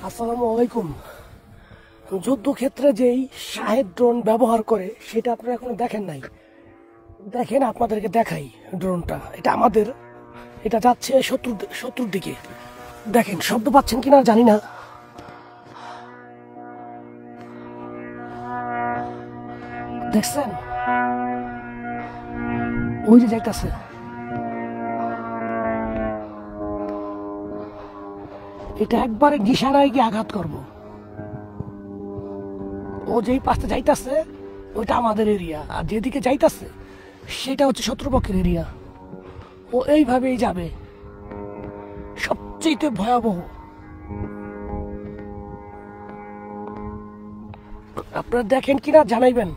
আসসালামু আলাইকুম। যুদ্ধক্ষেত্রে যেই শাহেদ ড্রোন ব্যবহার করে সেটা আপনারা এখনো দেখেন নাই। দেখেন, আপনাদেরকে দেখাই ড্রোনটা। এটা আমাদের, এটা যাচ্ছে শত্রুর দিকে। দেখেন, শব্দ পাচ্ছেন কিনা জানি না। দেখছেন, ওই যে যাইতেছে। এটা একবারে নিশানায় গিয়ে আঘাত করবো। ও যেই পাশে যাইতেছে ওইটা আমাদের এরিয়া, আর যেদিকে যাইতেছে সেটা হচ্ছে শত্রুপক্ষের এরিয়া। ও এইভাবেই যাবে, সবচেয়ে ভয়াবহ। আপনারা দেখেন কিনা জানাইবেন।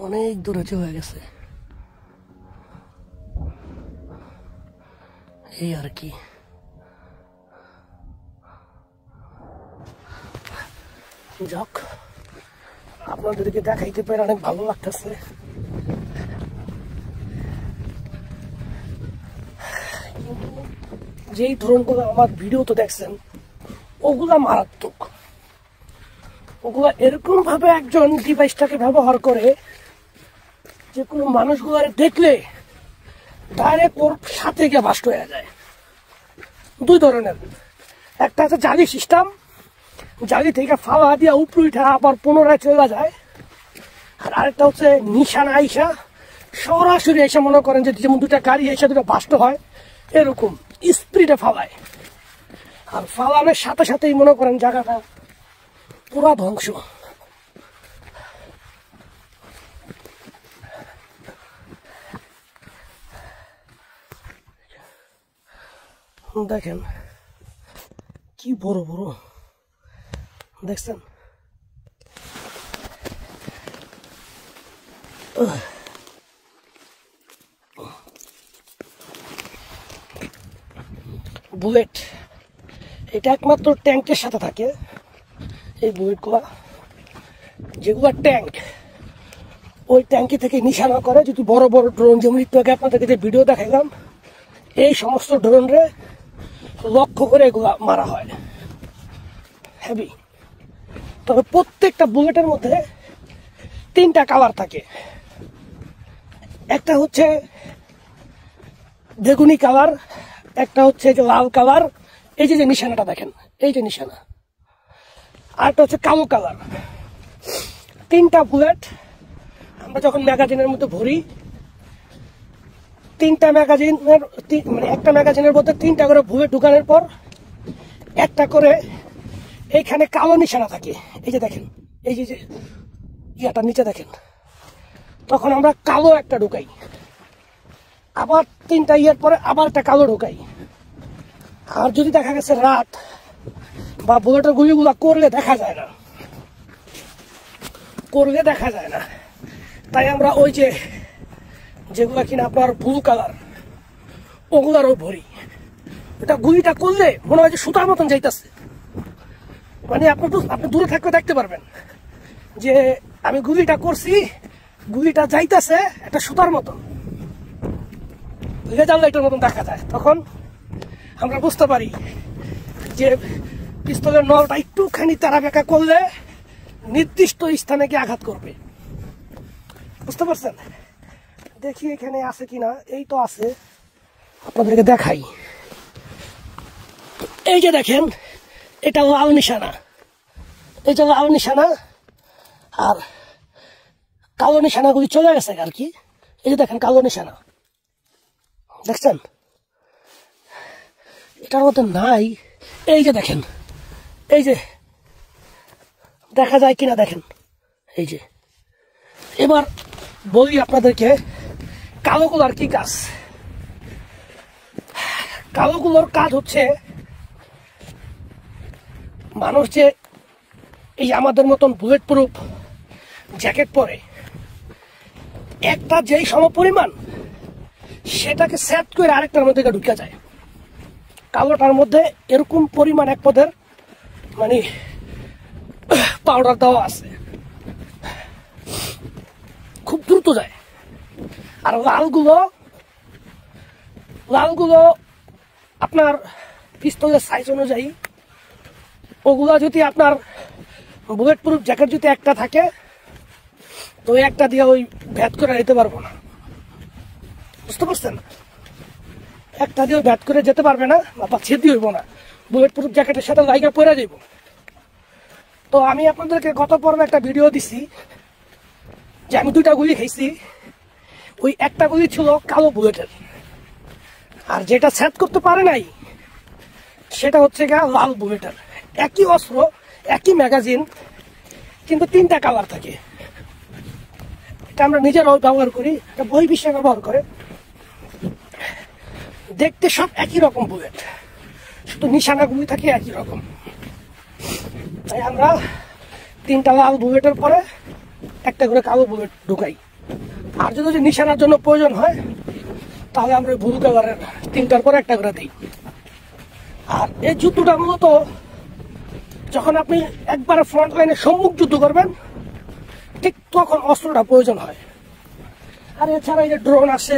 অনেক দূরে চলে গেছে, এই আর কি। যাক, আপনাদেরকে দেখাইতে পেরে অনেক ভালো লাগতেছে। যেই ধরনগুলো আমার ভিডিও তো দেখছেন, ওগুলা মারাত্মক। ওগুলা এরকম ভাবে একজন ডিভাইসটাকে ব্যবহার করে যে কোনো মানুষগুলার দেখলে ডাইরেক্ট ওর সাথে গিয়ে বাস্ট হয়ে যায়। দুই ধরনের, একটা আছে জালি সিস্টেম, জালি থেকে ফালা দিয়া উপরে উঠা আবার পুনরায় চলে যায়। আর আরেকটা হচ্ছে নিশানা আইসা সরাসরি এসে, মনে করেন যে যেমন দুটা গাড়ি এসে দুটা বাস্ট হয় এরকম স্পিডে ফালায়। আর ফালানোর সাথে সাথেই মনে করেন জায়গাটা পুরা ধ্বংস। দেখেন কি বড় বড়, দেখছেন? বুলেট, এটা একমাত্র ট্যাঙ্কের সাথে থাকে। এই বুলেটগুলা যেগুলা ট্যাঙ্ক, ওই ট্যাঙ্কি থেকে নিশানা করে। যদি বড় বড় ড্রোন, যেমন একটু আগে আপনাদেরকে যে ভিডিও দেখাইলাম, এই সমস্ত ড্রোনরে লক্ষ্য করে এগুলা মারা হয়, হেভি। তবে প্রত্যেকটা বুলেটের মধ্যে তিনটা কালার থাকে। একটা হচ্ছে বেগুনি কালার, একটা হচ্ছে যে লাল কালার, এই যে নিশানাটা দেখেন, এই যে নিশানা। আরেকটা হচ্ছে কালো কালার। তিনটা বুলেট আমরা যখন ম্যাগাজিনের মধ্যে ভরি, তিনটা ম্যাগাজিনের, মানে একটা ম্যাগাজিনের মধ্যে তিনটা করে বুলেট ঢুকানোর পর একটা করে এইখানে কালো নিশানা থাকে। এই যে দেখেন, এই যে ইয়াটা নিচে দেখেন, তখন আমরা কালো একটা ঢুকাই, আবার তিনটা ইয়ার পরে আবার একটা কালো ঢুকাই। আর যদি দেখা গেছে রাত বা বুলেটের গুলিগুলা করলে দেখা যায় না, তাই আমরা ওই যে যেগুলা কিনা আপনার ব্লু কালার, ওগুলারও ভরি। এটা গুলিটা করলে মনে হয় যে সুতার মতন যাইতেছে। মানে আপনি দূরে থাকতে দেখতে পারবেন যে আমি গুলিটা করছি, গুলিটা যাইতেছে একটা সুতার মতন, লেজার লাইটের মতন দেখা যায়। তখন আমরা বুঝতে পারি যে পিস্তলের নলটা একটুখানি তারা বেঁকা করলে নির্দিষ্ট স্থানে গিয়ে আঘাত করবে। বুঝতে পারছেন? দেখি এখানে আছে কিনা। এই তো আছে, আপনাদেরকে দেখাই। এই যে দেখেন, এটা লাল নিশানা, এটা লাল নিশানা। আর কালো নিশানাগুলি চলে গেছে আর কি। এই যে দেখেন কালো নিশানা, দেখছেন? এটার মধ্যে নাই। এই যে দেখেন, এই যে দেখা যায় কিনা দেখেন, এই যে। এবার বলি আপনাদেরকে কালোগুলোর কি কাজ। কালোগুলোর কাজ হচ্ছে, মানুষ যে এই আমাদের মতন বুলেট প্রুফ জ্যাকেট পরে, একটা যেই সমপরিমাণ সেটাকে সেট করে আরেকটার মধ্যে ঢুকে যায়। কালোটার মধ্যে এরকম পরিমাণ এক পদের মানে পাউডার দেওয়া আছে, খুব দ্রুত যায়। আর লালগুলো আপনার পিস্তলের সাইজ অনুযায়ী, ওগুলো যদি আপনার বুলেট প্রুফ জ্যাকেট যদি একটা থাকে, তো ওই একটা দিয়ে ওই ভ্যাট করে যেতে পারবো না, বুঝতে পারছেন? একটা দিয়ে ভ্যাট করে যেতে পারবে না বা ছেদি হইব না, বুলেট প্রুফ জ্যাকেটের সাথে লাইগা পরে যাব। তো আমি আপনাদেরকে গত পর্বে একটা ভিডিও দিছি যে আমি 2টা গুলি খাইছি, ওই একটা গুলি ছিল কালো বুলেটের, আর যেটা সেট করতে পারে নাই সেটা হচ্ছে গা লাল বুলেটের। একই অস্ত্র, একই ম্যাগাজিন, কিন্তু 3টা কালার থাকে। এটা আমরা নিজেরাও ব্যবহার করি, এটা বহির্বিশ্বে ব্যবহার করে। দেখতে সব একই রকম বুলেট, শুধু নিশানাগুলি থাকে একই রকম। তাই আমরা 3টা লাল বুলেটের পরে একটা করে কালো বুলেট ঢুকাই। আর যদি নিশানার জন্য প্রয়োজন হয় তাহলে আমরা ব্লু কালারের 3টার পরে একটা করে দিই। আর এই যুদ্ধটা মূলত যখন আপনি একবারে ফ্রন্ট লাইনে সম্মুখ যুদ্ধ করবেন, ঠিক তখন অস্ত্রটা প্রয়োজন হয়। আর এছাড়া এই যে ড্রোন আছে,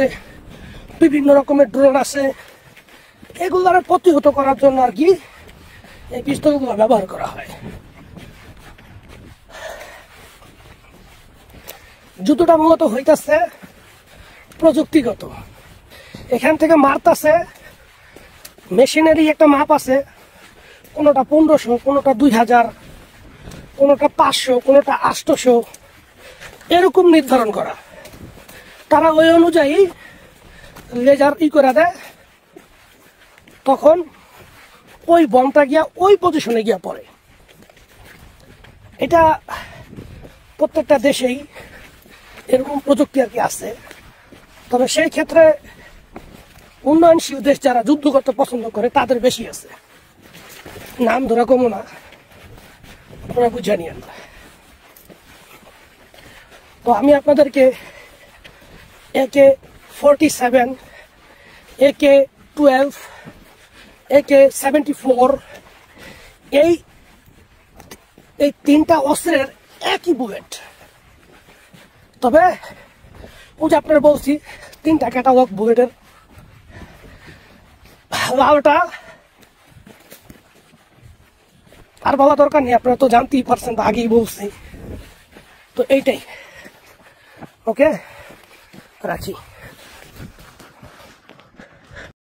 বিভিন্ন রকমের ড্রোন আছে, এগুলোর প্রতিহত করার জন্য আর কি এই পিস্তলগুলো ব্যবহার করা হয়। যুদ্ধটা মূলত হইতেছে প্রযুক্তিগত। এখান থেকে মারতাছে মেশিনারি একটা মাপ আছে, কোনোটা 1500, কোনোটা 2000, কোনোটা 500, কোনোটা 800, এরকম নির্ধারণ করা। তারা ওই অনুযায়ী লেজার করে দেয়, তখন ওই বমটা গিয়া ওই পজিশনে গিয়া পড়ে। এটা প্রত্যেকটা দেশেই এরকম প্রযুক্তি আর কি আছে। তবে সেই ক্ষেত্রে উন্নয়নশীল দেশ যারা যুদ্ধ করতে পছন্দ করে তাদের বেশি আছে। নাম ধরা কমো না, আপনারা বুঝে নিয়েন। তো আমি আপনাদেরকে AK-47, AK-12, AK-74 এই 3টা অস্ত্রের একই বুলেট। তবে ওই যে আপনারা বলছি 3টা ক্যাটালগ বুলেটের, লালটা আর বলা দরকার নেই, আপনারা তো জানতেই পারছেন, বা আগেই বলছি। তো এইটাই, ওকে, রাখি।